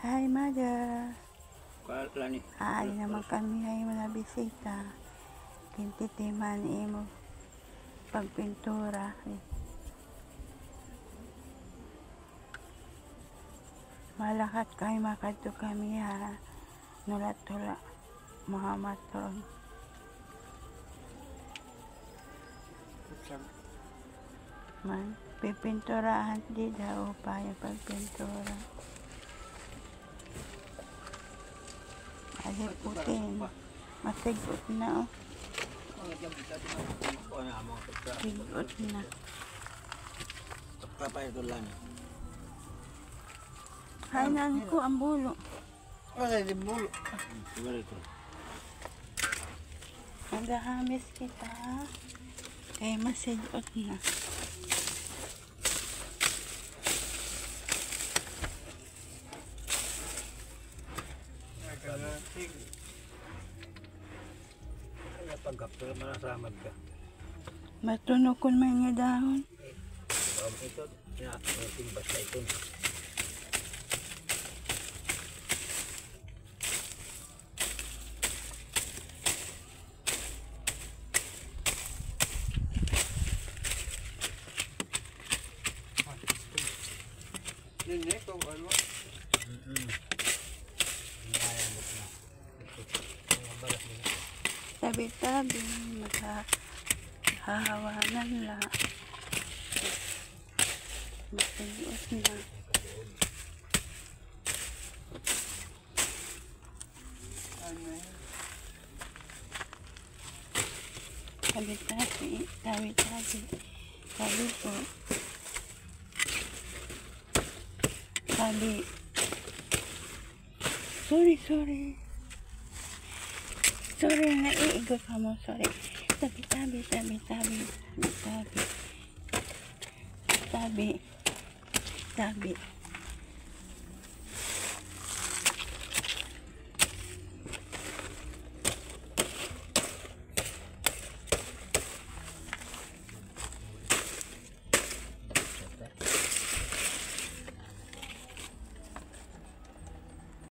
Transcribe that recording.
Hi, mother. Kala ni. Ay naman kami ay mga bisita. Kintitiman mo pagpintura. Malakat kay makadto kami ha. Nulat-tula. Muhammad Ron. Man, pipinturahan di daw pa yung pagpintura. Ay, putin. Masigot na, oh. Sigot na. Kapay ito lang. Kainan ko ang bulo. Ay, di bulo. Siguro ito. Nagahamis kita. Kaya masigot na. Pagkapto naman ang samad ka. Matunokon man nga dahon. Ito, timbas na ito. Nene, kung ano? Tabi-tabi, maghahawanan lang. Masigot na. Tabi-tabi, tabi-tabi. Tabi po. Tabi. Sorry. Sorry, naiigot ka mo. Sorry. Tabi. Tabi.